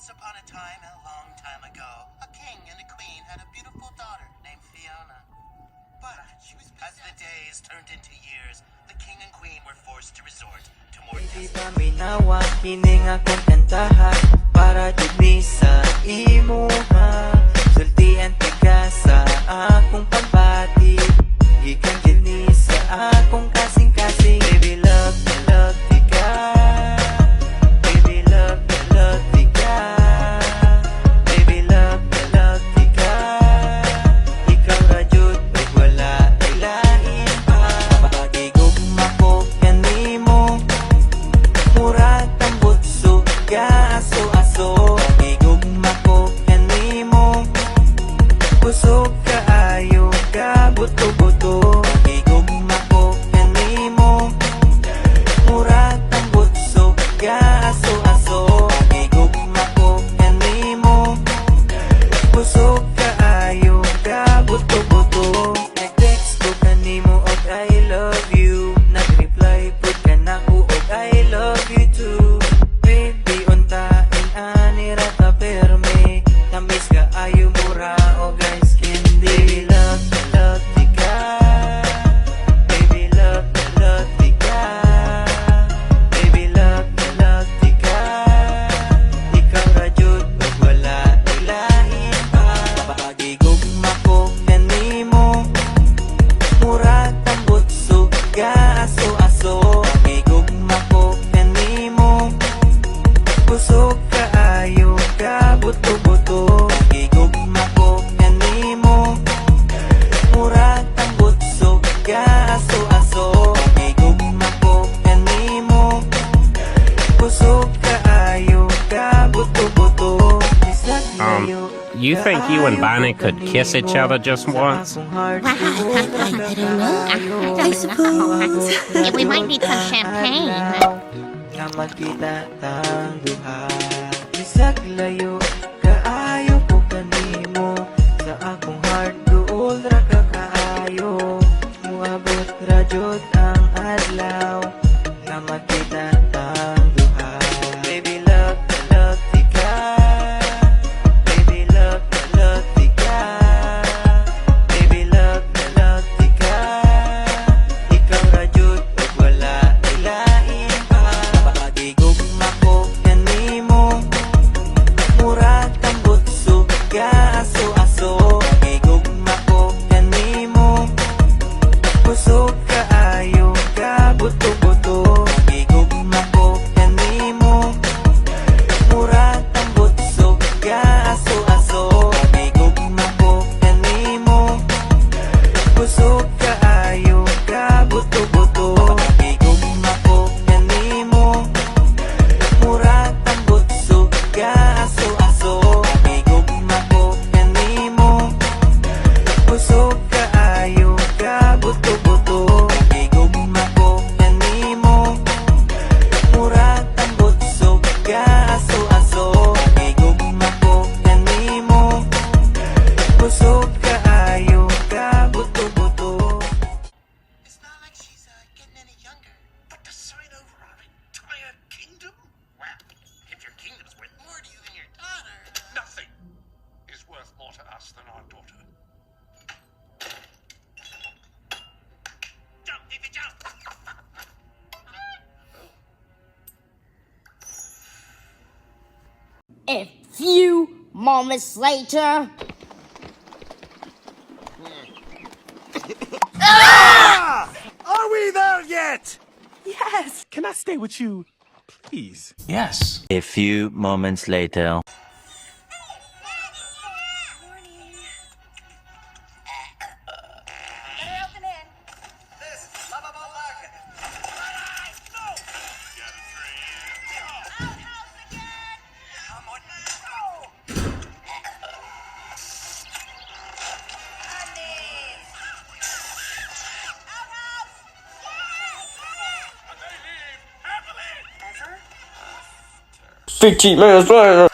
Once upon a time, a long time ago, a king and a queen had a beautiful daughter named Fiona. But as the days turned into years, the king and queen were forced to resort to more Hindi pa minawa, kining akong kantaha para dugni sa imuha. Sultian tiga sa akong pagbati, gikan dini sa akong kasing-kasing. Baby love tiga, baby love tiga, baby love tiga. Ikaw ra jud ug wala ay lain pa. Pagigugma ko kanimo, murag tambot suga aso-aso. Pagigugma ko kanimo, busog kaayo ka buto-buto. Pagigugma ko kanimo, murag tambot suga aso-aso. Pagigugma ko kanimo, busog kaayo ka buto-buto. Nag-text ko kanimo og I love you, nag-reply pud ka nako og I love you too. Baby untain ani ra ta perme, tamis ka ayo mura o guys candy. Love tika, baby love tika, baby love tika. Ikaw ra jud ug wala ilahin pa. Pagigugma ko kanimo, murag tambot suga aso-aso. Pagigugma ko kanimo, busog kaayo ka buto-buto. Pagigugma ko kanimo, murag tambot suga aso-aso. Pagigugma ko kanimo, busog kaayo ka buto-buto. Bisag layo You think you and Bonnie could kiss each other just once? I suppose. Yeah, we might need some champagne. Na magkita tang duha. Bisag layo kaayo ko kanimo, sa akong heart duol ra ka kaayo. Muabot ra jud ang adlaw, na magkita tang duha. Baby love tika, baby love tika, baby love tika. Ikaw ra jud ug wala ilain pa. Pagigugma ko kanimo, murag tambot suga aso-aso. Pagigugma ko kanimo, busog kaayo ka buto-buto. Pagigugma ko kanimo, murag tambot suga aso-aso. Pagigugma ko kanimo, busog kaayo ka buto-buto. Pagigugma ko kanimo, murag tambot suga aso-aso. Pagigugma ko kanimo, busog kaayo ka buto-buto. Pagigugma ko kanimo, murag tambot suga aso-aso. Pagigugma ko kanimo, busog kaayo ka buto-buto. It's not like she's getting any younger. But to sign over our entire kingdom? Well, if your kingdom's worth more to you than your daughter. Nothing is worth more to us than our daughter. Jump, Fifi, jump! A few moments later. Are we there yet? Yes. Can I stay with you, please? Yes. A few moments later. They leave happily. 15 minutes later.